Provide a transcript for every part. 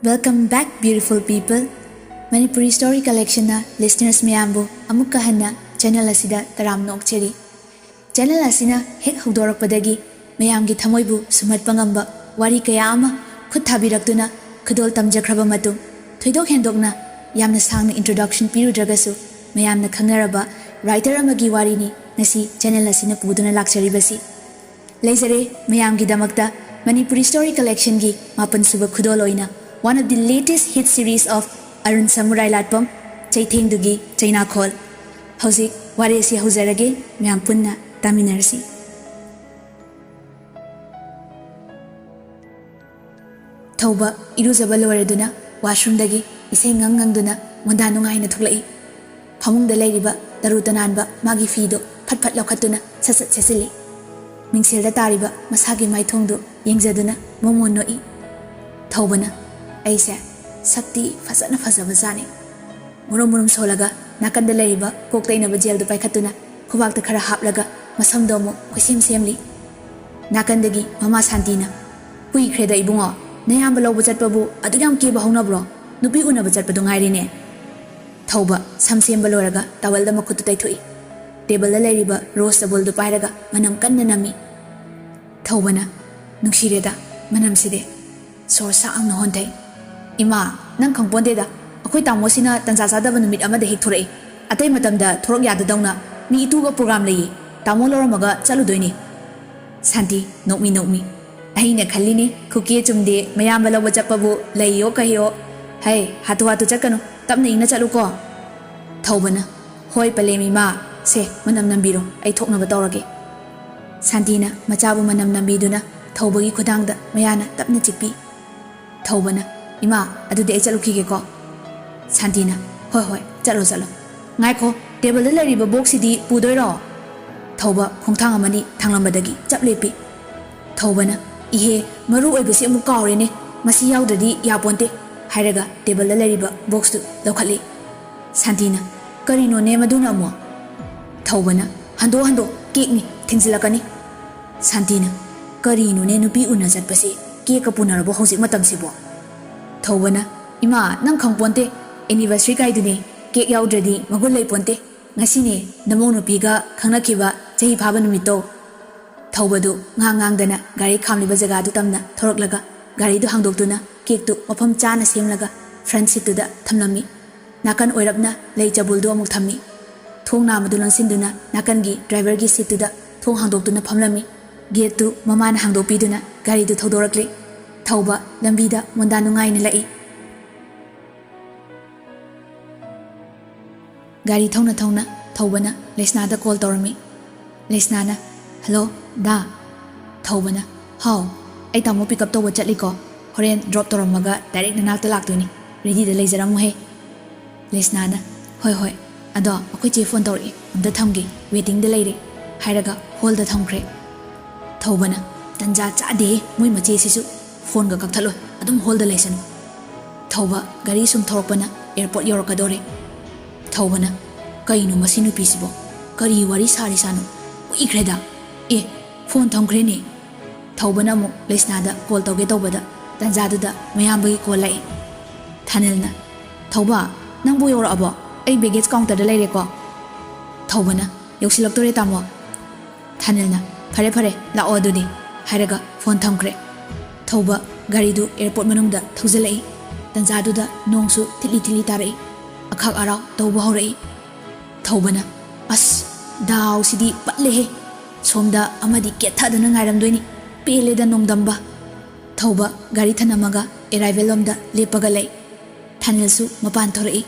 Welcome back, beautiful people. Manipuri Story Collection na listeners mayambu amukka hanna channel asida taram nokcheri. Channel asina hek haudorakpadagi mayamgi thamoibu sumatpa ngamba wari kaya ama khut thabirakduna khudol tamjakhraba matung thoidok hendokna yamna sangna introduction pirudragasu mayamna khangnaraba writer amagi wari ni nasi channel asina puduna lakcharibasi. Leizare mayamgi damakta Manipuri Story Collection gi mapan suba khudol oina one of the latest hit series of Arun Samurai Latpam Chaitheng Dugi Chaina Khol. Hauzik wari si hauzarage mayam punna taminarsi. Thauba iruzaba loiraduna washroom dagi iseng ngangduna monda nungai na thuklai. Phamungda leiriba tarutananba magi fido phat lokhatuna sasat sesili. Mingsilda tariba masagi maithongdu yengjaduna momon noi. Thaubana aise sakti fazana fazabazani murum solaga nakanda leriba koktaina bajel du paikhatuna khubakta khara haplaga masamdo mo khosim semli nakandagi mama santina pui khreda ibungo nayamba lobu chatpabu adugam ke bahuna bro nupi una bachatpadu ngairi ne thauba samsemba loraga tawalda makhutu taithoi table la leriba rose table du pairaga manam kanna nami thaubana nuksireda manam side sorsa ang nohontai Ima, nang kang ponde da. Ako'y tamo sina tansa sadaba numit ama dehik thorai. Atay matamda thorok yada daw na mi ituga program layi. Tamo loramaga chaludoy ni. Santi, nokmi. Ay nakhali ni kuki chumde mayam balaw chapabu layo kahiyo. Hay, hatu chakano. Tapna ina chalu ko. Thaubana. Hoy palemi ma. Se, manam nambiro. Ay thok na batawrage. Santi na machabu manam nambiduna. Thaubagi khudangda mayana tapna chikpi. Thaubana. Ima, adude chaluki ko. Santina, hoi, chalo. Ngai ko, table la riba box di pudoi ro. Thauba khongthang amani thanglambadagi chaplepi. Thaubana, ihe maru oibasi amu kawre ne, masi yaudadi yaponte. Hairaga table la riba box tu lokhali. Santina, karino ne maduna mo. Thaubana, hando cake ni thingsilakani. Santina, karino ne nupi una chatpasi cake kapunarabo hosik matam sibo. Thaubana, Ima, nang kang ponte, anniversary kai dune, cake yaudadi, magulay ponte, ngasine, namong nupiga, kang nakiba, jahi phaba numito. Thaubadu, ngang dana, gari kamliba jaga du tamna, thoroklaga, gari du hangdokduna, cake tu, mapam chana semlaga, front seat tu da, thamlami. Nakan oirapna, lay chabuldu amuk thammi. Thong na madulang sinduna, nakan gi, driver gi seat tu da, thong hangdokduna phamlami. Gate tu, mamana hangdokpiduna, gari du thodorakli. Thauba lambida monda nungai na lai gari thongna thaubana lesna da call torami lesna na hello da thaubana how ai tamo pick up to chatli ko horen drop toramaga direct na nakta laktuni ready da leijaramu he lesna na hoi ado akoi che phone tori amda thamgi waiting da leire hairaga hold da thamkhre thaubana tanja cha de moi mache sisu phone ga kakthalo adum hold the lesson thauba gari sum thorpana airport yorakadore thaubana kainu masinu pisibo kari wari sari sanu uikreda phone thongkre ni thaubana mo lesna da call toge tobada tanjadu da mayambai call lai thanelna thauba nangbu yora abo ai baggage counter da leire ko thaubana yoksilaktore tamo thanelna phare la odudi hairaga phone thongkre Thauba gari du airport manungda thaujalai tanjadu da nongsu thili tarai akhak arau tauba horai Thaubana as daw sidi patle he somda amadi ketha dana ngairam doini pele da nongdamba Thauba gari thanamaga arrival lomda lepaga lai thanelsu mapan thorai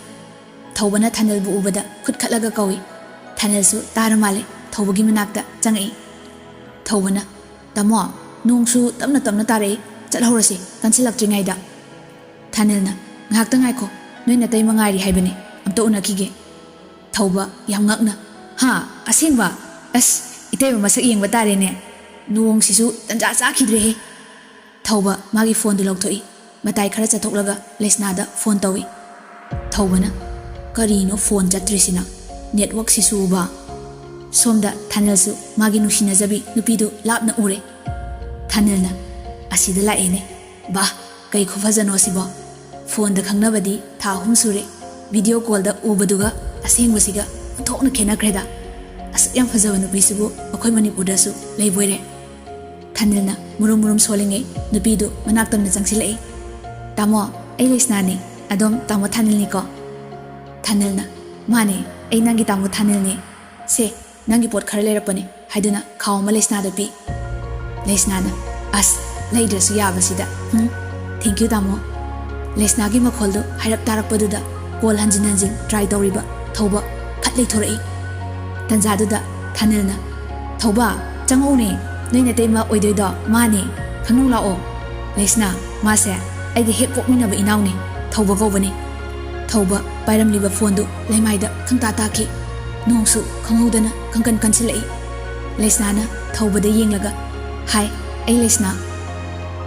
Thaubana thanel bu ubada khut khatlaga kawi thanelsu taramale Thaubagi manakta changai Thaubana tamo nongsu tamna tarai Chalhorasi, kansilakjingai da. Thanelna, ngakta ngai ko, noi natai mangairi haibane, amto unakige. Thauba, yam ngakna. Ha, asingba, as, itay masak iyang batare ne. Nuong sisu, tanja sakidre he. Thauba, magi phone du logtoi. Matay khara chathoklaga, lesnada phone tawi. Thauba na, karino phone chatrisina. Network sisu ba. Somda, thanelsu, magi nushina zabi, nupidu lapna ure. Thanelna, asida laene ba kai khufazano sibo ꯐꯣꯟꯗ ꯈꯪꯅꯕꯗꯤ ꯊꯥ 3 ꯁꯨꯔꯦ video ꯀꯣꯜꯗ ꯎꯕꯗꯨꯒ ꯑꯁꯦꯡꯕꯁꯤꯒ ꯊꯣꯛꯅ ꯈꯦꯠꯅꯈ꯭ꯔꯦꯗ ꯑꯁꯨꯛ ꯌꯥꯝ ꯐꯖꯕ ꯅꯨꯄꯤꯁꯤꯕꯨ ꯑꯩꯈꯣꯏ ꯃꯅꯤꯄꯨꯔꯗꯁꯨ ꯂꯩꯕꯣꯏꯔꯦ ꯊꯥꯅꯤꯜꯅ ꯃꯨꯔꯨꯝ ꯃꯨꯔꯨꯝ ꯁꯣꯜꯂꯤꯉꯩ ꯅꯨꯄꯤꯗꯨ ꯃꯅꯥꯛꯇꯝꯅ ꯆꯪꯁꯤꯜꯂꯛꯏ ꯇꯥꯃꯣ ꯑꯩ ꯂꯩꯁꯅꯥꯅꯤ ꯑꯗꯣꯝ ꯇꯥꯃꯣ ꯊꯥꯅꯤꯜꯅꯤꯀꯣ ꯊꯥꯅꯤꯜꯅ ꯃꯥꯅꯦ ꯑꯩ ꯅꯪꯒꯤ ꯇꯥꯃꯣ ꯊꯥꯅꯤꯜꯅꯤ ꯁꯦ ꯅꯪꯒꯤ ꯄꯣꯠ ꯈꯔ ꯂꯩꯔꯛꯄꯅꯤ ꯍꯥꯏꯗꯨꯅ ꯈꯥꯎ ꯑꯃ ꯂꯩꯁꯅꯥꯗ ꯄꯤ ꯂꯩꯁꯅꯥꯅ ꯑꯁ ꯂꯩꯗ꯭ꯔꯁꯨ ꯌꯥꯕꯁꯤꯗ ꯊꯦꯡꯀ꯭ꯌꯨ ꯇꯥꯃꯣ ꯂꯩꯁꯅꯥꯒꯤ ꯃꯈꯣꯜꯗꯨ ꯍꯥꯏꯔꯞ ꯇꯥꯔꯛꯄꯗꯨꯗ ꯀꯣꯜ ꯍꯟꯖꯤꯟ ꯍꯟꯖꯤꯟ ꯇ꯭ꯔꯥꯏ ꯇꯧꯔꯤꯕ ꯊꯧꯕ ꯐꯠ ꯂꯩꯊꯣꯔꯛꯏ ꯇꯟꯖꯥꯗꯨꯗ ꯊꯥꯅꯤꯜꯅ ꯊꯧꯕ ꯆꯪꯉꯧꯅꯦ ꯅꯣꯏ ꯅꯇꯩꯃ ꯑꯣꯏꯗꯣꯏꯗꯣ ꯃꯥꯅꯦ ꯈꯪꯅꯧ ꯂꯥꯛꯑꯣ ꯂꯩꯁꯅꯥ ꯃꯥꯁꯦ ꯑꯩꯒ ꯍꯦꯛ ꯄꯣꯛꯃꯤꯟꯅꯕ ꯏꯅꯥꯎꯅꯤ ꯊꯧꯕ ꯀꯧꯕꯅꯤ ꯊꯧꯕ ꯄꯥꯏꯔꯝꯂꯤꯕ ꯐꯣꯟꯗꯨ ꯂꯩꯃꯥꯏꯗ ꯈꯪꯇꯥ ꯇꯥꯈꯤ ꯅꯣꯡꯁꯨ ꯈꯪꯍꯧꯗꯅ ꯈꯪꯀꯟ ꯀꯟꯁꯤꯜꯂꯛꯏ ꯂꯩꯁꯅꯥꯅ ꯊꯧꯕꯗ ꯌꯦꯡꯂꯒ ꯍꯥꯏ ꯑꯩ ꯂꯩꯁꯅꯥ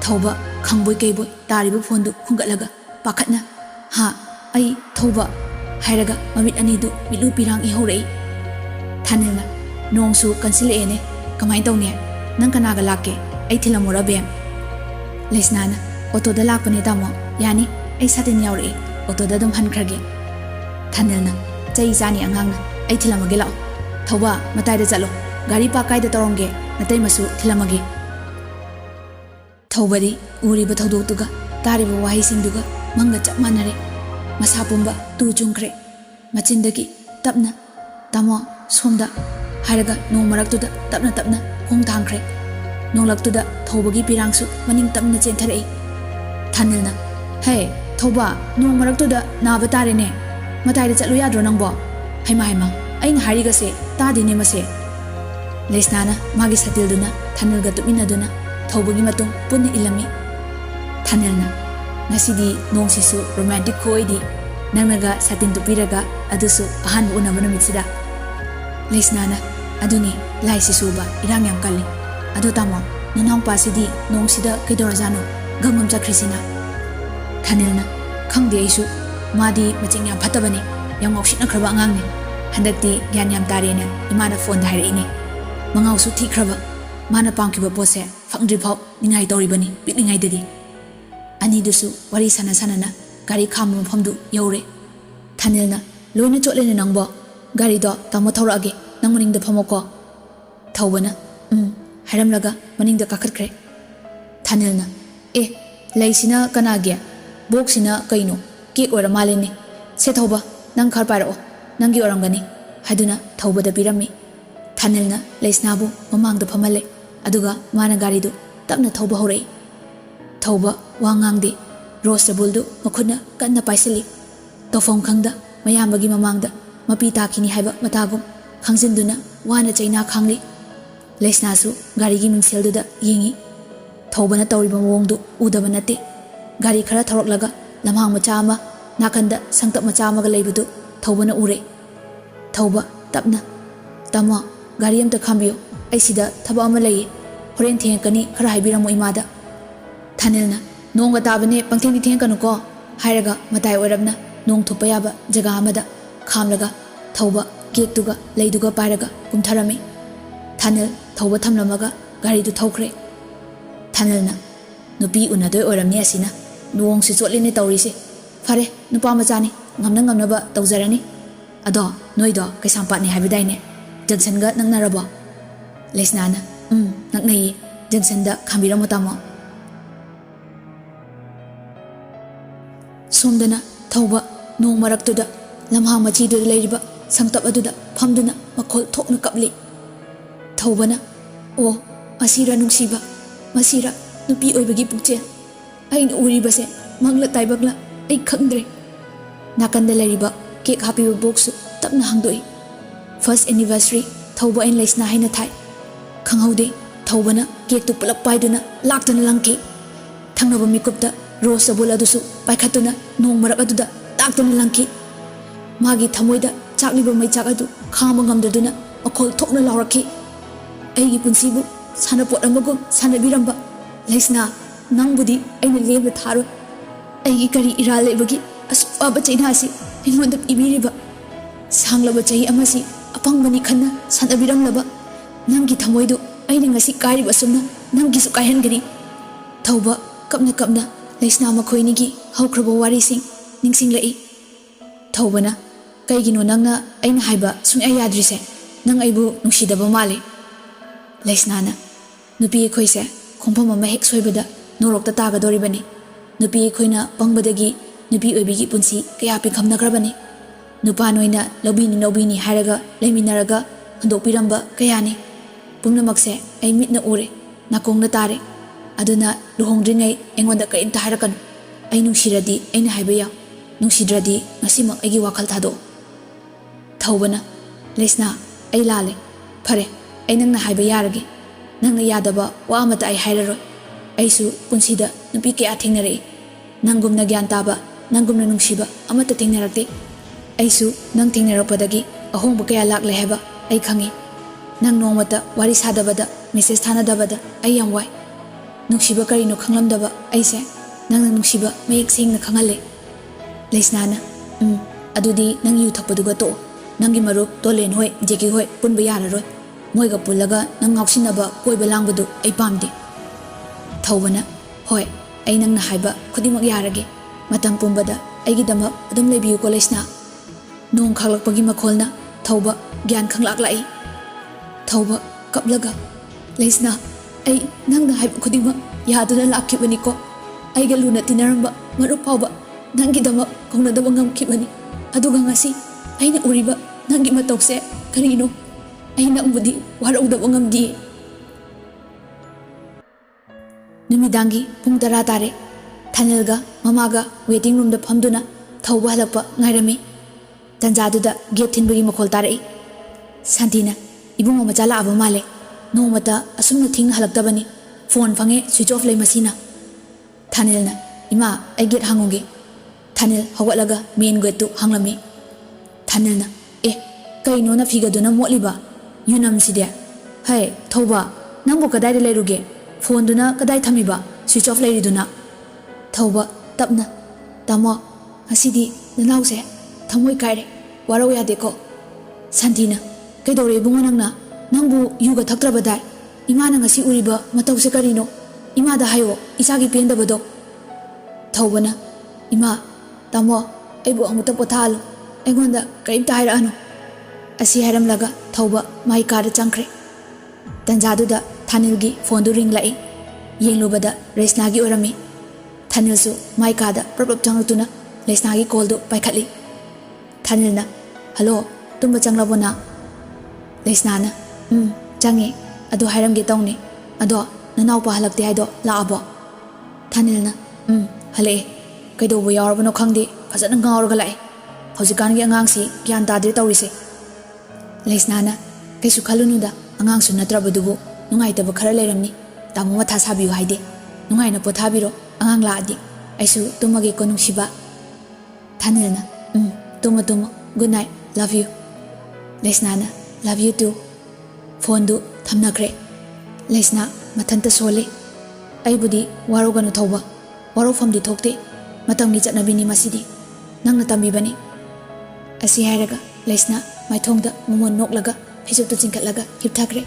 ꯊꯧꯕ ꯈꯪꯕꯣꯏ ꯀꯩꯕꯣꯏ ꯇꯥꯔꯤꯕ ꯐꯣꯟꯗꯨ ꯈꯨꯡꯒꯠꯂꯒ ꯄꯥꯈꯠꯅ ꯍꯥ ꯑꯩ ꯊꯧꯕ ꯍꯥꯏꯔꯒ ꯃꯃꯤꯠ ꯑꯅꯤꯗꯨ ꯃꯤꯠꯂꯨ ꯄꯤꯔꯥꯡ ꯏꯍꯧꯔꯛꯏ ꯊꯥꯅꯤꯜꯅ ꯅꯣꯡꯁꯨ ꯀꯟꯁꯤꯜꯂꯛꯑꯦꯅꯦ ꯀꯃꯥꯏ ꯇꯧꯅꯤ ꯅꯪ ꯀꯅꯥꯒ ꯂꯥꯛꯀꯦ ꯑꯩ ꯊꯤꯜꯂꯝꯃꯨꯔ ꯕꯦꯝ ꯂꯩꯁꯅꯥꯅ ꯑꯣꯇꯣꯗ ꯂꯥꯛꯄꯅꯦ ꯇꯥꯃꯣ ꯌꯥꯅꯤ ꯑꯩ ꯁꯥꯇꯤꯟ ꯌꯥꯎꯔꯛꯏ ꯑꯣꯇꯣꯗ ꯑꯗꯨꯝ ꯍꯟꯈ꯭ꯔꯒꯦ ꯊꯥꯅꯤꯜꯅ ꯆꯩ ꯆꯥꯅꯤ ꯑꯉꯥꯡꯅ ꯑꯩ ꯊꯤꯜꯂꯝꯃꯒꯦ ꯂꯥꯛꯑꯣ ꯊꯧꯕ ꯃꯇꯥꯏꯗ ꯆꯠꯂꯣ ꯒꯥꯔꯤ ꯄꯥꯛ ꯀꯥꯏꯗ ꯇꯧꯔꯝꯒꯦ ꯅꯇꯩꯃꯁꯨ ꯊꯤꯜꯂꯝꯃꯒꯦ ꯊꯧꯕꯗꯤ ꯎꯔꯤꯕ ꯊꯧꯗꯣꯛꯇꯨꯒ ꯇꯥꯔꯤꯕ ꯋꯥꯍꯩꯁꯤꯡꯗꯨꯒ ꯃꯪꯒ ꯆꯞ ꯃꯥꯟꯅꯔꯦ ꯃꯁꯥ ꯄꯨꯝꯕ ꯇꯨ ꯆꯨꯡꯈ꯭ꯔꯦ ꯃꯆꯤꯟꯗꯒꯤ ꯇꯞꯅ ꯇꯥꯃꯣ ꯁꯣꯝꯗ ꯍꯥꯏꯔꯒ ꯅꯣꯡ ꯃꯔꯛꯇꯨꯗ ꯇꯞꯅ ꯇꯞꯅ ꯈꯣꯡ ꯊꯥꯡꯈ꯭ꯔꯦ ꯅꯣꯡꯂꯛꯇꯨꯗ ꯊꯧꯕꯒꯤ ꯄꯤꯔꯥꯡꯁꯨ ꯃꯅꯤꯡ ꯇꯞꯅ ꯆꯦꯟꯊꯔꯛꯏ ꯊꯥꯅꯤꯜꯅ ꯍꯦ ꯊꯧꯕ ꯅꯣꯡ ꯃꯔꯛꯇꯨꯗ ꯅꯥꯕ ꯇꯥꯔꯦꯅꯦ ꯃꯇꯥꯏꯗ ꯆꯠꯂꯨ ꯌꯥꯗ꯭ꯔꯣ ꯅꯪꯕꯣ ꯍꯩꯃꯥ ꯍꯩꯃꯥ ꯑꯩꯅ ꯍꯥꯏꯔꯤꯒꯁꯦ ꯇꯥꯗꯦꯅꯦ ꯃꯁꯦ ꯂꯩꯁꯅꯥꯅ ꯃꯥꯒꯤ ꯁꯥꯇꯤꯜꯗꯨꯅ ꯊꯥꯅꯤꯜꯒ ꯇꯨꯃꯤꯟꯅꯗꯨꯅ ꯊꯧꯕꯒꯤ ꯃꯇꯨꯡ ꯄꯨꯟꯅ ꯏꯜꯂꯝꯃꯤ ꯊꯥꯅꯤꯜꯅ ꯉꯁꯤꯗꯤ ꯅꯣꯡꯁꯤꯁꯨ ꯔꯣꯃꯥꯟꯇꯤꯛ ꯈꯨꯑꯣꯏꯗꯤ ꯅꯪꯅꯒ ꯁꯥꯇꯤꯟ ꯇꯨꯞꯄꯤꯔꯒ ꯑꯗꯨꯁꯨ ꯑꯍꯥꯟꯕ ꯎꯅꯕ ꯅꯨꯃꯤꯠꯁꯤꯗ ꯂꯩꯁꯅꯥꯅ ꯑꯗꯨꯅꯤ ꯂꯥꯏꯁꯤꯁꯨꯕ ꯏꯔꯥꯡ ꯌꯥꯝ ꯀꯜꯂꯤ ꯑꯗꯣ ꯇꯥꯃꯣ ꯅꯅꯥꯎꯄꯥꯁꯤꯗꯤ ꯅꯣꯡꯁꯤꯗ ꯀꯩꯗꯧꯔꯖꯥꯠꯅꯣ ꯒꯝꯒꯝ ꯆꯠꯈ꯭ꯔꯤꯁꯤꯅ ꯊꯥꯅꯤꯜꯅ ꯈꯪꯗꯦ ꯑꯩꯁꯨ ꯃꯥꯗꯤ ꯃꯆꯤꯡ ꯌꯥꯝ ꯐꯠꯇꯕꯅꯤ ꯌꯥꯝ ꯉꯥꯎꯁꯤꯟꯅꯈ꯭ꯔꯕ ꯑꯉꯥꯡꯅꯤ ꯍꯟꯗꯛꯇꯤ ꯒ꯭ꯌꯥꯟ ꯌꯥꯝ ꯇꯥꯔꯦꯅ ꯏꯃꯥꯅ ꯐꯣꯟꯗ ꯍꯥꯏꯔꯛꯏꯅꯦ ꯃꯉꯥꯎꯁꯨ ꯊꯤꯈ꯭ꯔꯕ ꯃꯥꯅ ꯄꯥꯝꯈꯤꯕ ꯄꯣꯠꯁꯦ ꯐꯪꯗ꯭ꯔꯤꯐꯥꯎ ꯅꯤꯡꯉꯥꯏ ꯇꯧꯔꯤꯕꯅꯤ ꯄꯤꯛꯂꯤꯉꯩꯗꯗꯤ ꯑꯅꯤꯗꯨꯁꯨ ꯋꯥꯔꯤ ꯁꯥꯟꯅ ꯁꯥꯟꯅꯅ ꯒꯥꯔꯤ ꯈꯥꯝꯕ ꯃꯐꯝꯗꯨ ꯌꯧꯔꯦ ꯊꯥꯅꯤꯜꯅ ꯂꯣꯏꯅ ꯆꯣꯠꯂꯦꯅꯦ ꯅꯪꯕꯣ ꯒꯥꯔꯤꯗꯣ ꯇꯥꯃꯣ ꯊꯧꯔꯛꯑꯒꯦ ꯅꯪ ꯃꯅꯤꯡꯗ ꯐꯝꯃꯣꯀꯣ ꯊꯧꯕꯅ ꯍꯥꯏꯔꯝꯂꯒ ꯃꯅꯤꯡꯗ ꯀꯥꯈꯠꯈ꯭ꯔꯦ ꯊꯥꯅꯤꯜꯅ ꯑꯦ ꯂꯩꯁꯤꯅ ꯀꯅꯥꯒꯤ ꯕꯣꯛꯁꯤꯅ ꯀꯩꯅꯣ ꯀꯦꯛ ꯑꯣꯏꯔ ꯃꯥꯜꯂꯦꯅꯦ ꯁꯦ ꯊꯧꯕ ꯅꯪ ꯈꯔ ꯄꯥꯏꯔꯛꯑꯣ ꯅꯪꯒꯤ ꯑꯣꯏꯔꯝꯒꯅꯤ ꯍꯥꯏꯗꯨꯅ ꯊꯧꯕꯗ ꯄꯤꯔꯝꯃꯤ ꯊꯥꯅꯤꯜꯅ ꯂꯩꯁꯅꯥꯕꯨ ꯃꯃꯥꯡꯗ ꯐꯝꯍꯜꯂꯦ ꯑꯗꯨꯒ ꯃꯥꯅ ꯒꯥꯔꯤꯗꯨ ꯇꯞꯅ ꯊꯧꯕ ꯍꯧꯔꯛꯏ ꯊꯧꯕ ꯋꯥ ꯉꯥꯡꯗꯦ ꯔꯣꯁ ꯇꯦꯕꯜꯗꯨ ꯃꯈꯨꯠꯅ ꯀꯟꯅ ꯄꯥꯏꯁꯤꯜꯂꯤ ꯇꯧꯐꯝ ꯈꯪꯗ ꯃꯌꯥꯝꯕꯒꯤ ꯃꯃꯥꯡꯗ ꯃꯄꯤ ꯇꯥꯈꯤꯅꯤ ꯍꯥꯏꯕ ꯃꯇꯥꯒꯨꯝ ꯈꯪꯖꯤꯟꯗꯨꯅ ꯋꯥꯅ ꯆꯩꯅꯥ ꯈꯥꯡꯂꯤ ꯂꯩꯁꯅꯥꯁꯨ ꯒꯥꯔꯤꯒꯤ ꯃꯤꯡꯁꯦꯜꯗꯨꯗ ꯌꯦꯡꯉꯤ ꯊꯧꯕꯅ ꯇꯧꯔꯤꯕ ꯃꯑꯣꯡꯗꯨ ꯎꯗꯕ ꯅꯠꯇꯦ ꯒꯥꯔꯤ ꯈꯔ ꯊꯧꯔꯛꯂꯒ ꯂꯝꯍꯥꯡ ꯃꯆꯥ ꯑꯃ ꯅꯥꯀꯟꯗ ꯁꯪꯇꯞ ꯃꯆꯥ ꯑꯃꯒ ꯂꯩꯕꯗꯨ ꯊꯧꯕꯅ ꯎꯔꯦ ꯊꯧꯕ ꯇꯞꯅ ꯇꯥꯃꯣ ꯒꯥꯔꯤ ꯑꯝꯇ ꯈꯥꯝꯕꯤꯌꯨ ꯑꯩ ꯁꯤꯗ ꯊꯕꯛ ꯑꯃ ꯂꯩꯌꯦ ꯍꯣꯔꯦꯟ ꯊꯦꯡꯉꯛꯀꯅꯤ ꯈꯔ ꯍꯥꯏꯕꯤꯔꯝꯃꯣ ꯏꯃꯥꯗ ꯊꯥꯅꯤꯜꯅ ꯅꯣꯡꯒ ꯇꯥꯕꯅꯦ ꯄꯪꯊꯦꯡꯗꯤ ꯊꯦꯡꯉꯛꯀꯅꯨꯀꯣ ꯍꯥꯏꯔꯒ ꯃꯇꯥꯏ ꯑꯣꯏꯔꯞꯅ ꯅꯣꯡ ꯊꯨꯞꯄ ꯌꯥꯕ ꯖꯒꯥ ꯑꯃꯗ ꯈꯥꯝꯂꯒ ꯊꯧꯕ ꯀꯦꯛꯇꯨꯒ ꯂꯩꯗꯨꯒ ꯄꯥꯏꯔꯒ ꯀꯨꯝꯊꯔꯝꯃꯤ ꯊꯥꯅꯤꯜ ꯊꯧꯕ ꯊꯝꯂꯝꯃꯒ ꯒꯥꯔꯤꯗꯨ ꯊꯧꯈ꯭ꯔꯦ ꯊꯥꯅꯤꯜꯅ ꯅꯨꯄꯤ ꯎꯅꯗꯣꯏ ꯑꯣꯏꯔꯝꯅꯤ ꯑꯁꯤꯅ ꯅꯣꯡꯁꯤ ꯆꯣꯠꯂꯤꯅꯦ ꯇꯧꯔꯤꯁꯦ ꯐꯔꯦ ꯅꯨꯄꯥ ꯃꯆꯥꯅꯤ ꯉꯝꯅ ꯉꯝꯅꯕ ꯇꯧꯖꯔꯅꯤ ꯑꯗꯣ ꯅꯣꯏꯗꯣ ꯀꯩꯁꯥꯝꯄꯥꯠꯅꯤ ꯍꯥꯏꯕꯗꯥꯏꯅꯦ ꯖꯪꯁꯟꯒ ꯅꯛꯅꯔꯕꯣ ꯂꯩꯁꯅꯥꯅ ꯅꯛꯅꯩꯌꯦ ꯖꯪꯁꯟꯗ ꯈꯥꯝꯕꯤꯔꯝꯃꯣ ꯇꯥꯃꯣ ꯁꯣꯝꯗꯅ ꯊꯧꯕ ꯅꯣꯡ ꯃꯔꯛꯇꯨꯗ ꯂꯝꯍꯥꯡ ꯃꯆꯤꯗꯨꯗ ꯂꯩꯔꯤꯕ ꯁꯪꯇꯞ ꯑꯗꯨꯗ ꯐꯝꯗꯨꯅ ꯃꯈꯣꯜ ꯊꯣꯛꯅ ꯀꯞꯂꯤ ꯊꯧꯕꯅ ꯑꯣ ꯃꯁꯤꯔ ꯅꯨꯡꯁꯤꯕ ꯃꯁꯤꯔ ꯅꯨꯄꯤ ꯑꯣꯏꯕꯒꯤ ꯄꯨꯛꯆꯦꯜ ꯑꯩꯅ ꯎꯔꯤꯕꯁꯦ ꯃꯪꯂ ꯇꯥꯏꯕꯛꯂ ꯑꯩ ꯈꯪꯗ꯭ꯔꯦ ꯅꯥꯀꯟꯗ ꯂꯩꯔꯤꯕ ꯀꯦꯛ ꯍꯥꯞꯄꯤꯕ ꯕꯣꯛꯁꯁꯨ ꯇꯞꯅ ꯍꯥꯡꯗꯣꯛꯏ ꯐꯥꯔꯁ ꯑꯦꯅꯤꯚꯔꯁꯔꯤ ꯊꯧꯕ ꯑꯩꯅ ꯂꯩꯁꯅꯥ ꯍꯥꯏꯅ ꯊꯥꯏ ꯈꯪꯍꯧꯗꯦ ꯊꯧꯕꯅ ꯀꯦꯛꯇꯨ ꯄꯨꯂꯞ ꯄꯥꯏꯗꯨꯅ ꯂꯥꯛꯇꯨꯅ ꯂꯪꯈꯤ ꯊꯪꯅꯕ ꯃꯤꯀꯨꯞꯇ ꯔꯣꯁ ꯇꯦꯕꯜ ꯑꯗꯨꯁꯨ ꯄꯥꯏꯈꯠꯇꯨꯅ ꯅꯣꯡ ꯃꯔꯛ ꯑꯗꯨꯗ ꯇꯥꯛꯇꯨꯅ ꯂꯪꯈꯤ ꯃꯥꯒꯤ ꯊꯃꯣꯏꯗ ꯆꯥꯛꯂꯤꯕ ꯃꯩꯆꯥꯛ ꯑꯗꯨ ꯈꯥꯡꯕ ꯉꯝꯗꯗꯨꯅ ꯃꯈꯣꯜ ꯊꯣꯛꯅ ꯂꯥꯎꯔꯛꯈꯤ ꯑꯩꯒꯤ ꯄꯨꯟꯁꯤꯕꯨ ꯁꯥꯟꯅꯄꯣꯠ ꯑꯃꯒꯨꯝ ꯁꯥꯟꯅꯕꯤꯔꯝꯕ ꯂꯩꯁꯅꯥ ꯅꯪꯕꯨꯗꯤ ꯑꯩꯅ ꯂꯦꯝꯅ ꯊꯥꯔꯣꯏ ꯑꯩꯒꯤ ꯀꯔꯤ ꯏꯔꯥꯜ ꯂꯩꯕꯒꯤ ꯑꯁꯨꯛ ꯋꯥꯕ ꯆꯩꯅꯥ ꯑꯁꯤ ꯑꯩꯉꯣꯟꯗ ꯄꯤꯕꯤꯔꯤꯕ ꯁꯥꯡꯂꯕ ꯆꯍꯤ ꯑꯃꯁꯤ ꯑꯄꯪꯕꯅꯤ ꯈꯟꯅ ꯁꯥꯟꯅꯕꯤꯔꯝꯂꯕ ꯅꯪꯒꯤ ꯊꯃꯣꯏꯗꯨ ꯑꯩꯅ ꯉꯁꯤ ꯀꯥꯏꯔꯤꯕ ꯑꯁꯨꯝꯅ ꯅꯪꯒꯤꯁꯨ ꯀꯥꯏꯍꯟꯒꯅꯤ ꯊꯧꯕ ꯀꯞꯅ ꯀꯞꯅ Laisna makhoinigi haukraba warising ningsinglai. Thawbana kaigino nangna aina haiba sungya yadrise nang aibu nungsidaba male. Laisnana nupi ekhoise khongpham ama hek soibada norokta tagadoribani. Nupi ekhoina pangbadagi nupi oibigi punsi kaya pinkamnagrabani. Nupa noina lobini hairaga leiminaraga handokpiramba kayani. Pumnamakse ai mitna ure nakongna tare. Aduna luhongdringai engonda karimta hairakanu. Ai nungsiradi aina haiba yaw. Nungsidradi ngasimak aigi wakhal thado. Thawbana Laisna ai lale. Phare ai nangna haiba yarage. Nangna yadaba wa amata ai hairaroi. Aisu punsida nupi kaya thingnarei. Nangumna gyan taba nangumna nungsiba amata thingnarakte. Aisu nang thingnarakpadagi ahongba kaya lakle haiba ai khangi. Nang nongmata wari sadabada message thanadabada ai yam wai. Nungsiba karino khanglamdaba aise nangna nungsiba mayek sengna khangale. Laisnana adudi nang yu thakpaduga to nangi marup tolen hoi jeki hoi punba yararoi. Moiga pullaga nang ngausinaba koiba langbadu ai pamde. Thawbana hoi ai nangna haiba khudimak yarage. Matam pumbada aigidamak adum leibiyu ko Laisna. Nong khaglakpagi makholna thawba gyan khanglaklai. Thawba kaplaga Laisna ai nangna haiba khudimak yaduna lakhibani ko. Aiga luna tinaramba marup phawba nanggidamak kaunadaba ngamkhibani. Aduga ngasi aina uriba nanggi matokse karino ai nangbudi waraudaba ngamdi. Numidangi pung 10 tare. Thanilga mamaga waiting room da phamduna thawba halakpa ngairami. Tanjaduda gate thinbagi makhol tarei. Santina ibungo machala aba male. Nomata asumna thing halaktabani. Phone phange switch off lei masina. Thanilna ima ai gate hangoge. Thanil hawalaga main gate tu hanglami. Thanilna kaino na figaduna motliba yunam side. Hai thawba nangbo kadai de leiruge. Phone duna kadai thamiba switch off leiriduna. Thawba tapna tamo asidi nanause thamoi kaire warau yade ko. Santina kaidore bungo nangna nangbu yuga thaktrabadai imana ngasi uriba matause karino imada hayo isagi pendabado. Thawbana ima tamo aibu amuta pothalo aigonda karimta hairano. Asi hairamlaga thawba mai kada changkre. Tanjaduda Thanilgi phone du ring lai. Yenglubada Laisnagi orami. Thanilsu mai kada prop changlutuna Laisnagi call du paikhatli. Thanilna hello tumba changlabona. Laisnana changi adu hairamge tawni ado nanawpa halakte haido laabo. Thanilna hale kaidobu yarabano khangdi fajana ngawrga lai. Haujikangi angangsi gyan tadre tawrise. Laisnana kaisu khalunuda angangsu natrabadubu nungaitaba khara leiramni. Tamu matha sabiyu haide nungaina pothabiro angang laadi aisu tumage ko nungsiba. Thanilna tumo good night love you. Laisnana love you too. Phone du thamnakre. Laisna mathanta sole aibudi waroganu thawba warofamdi thokte matamgi chatnabini masidi nangna tambibani. Asi hairaga Laisna maithongda mumon noklaga hisuptu chingkatlaga hipthakre.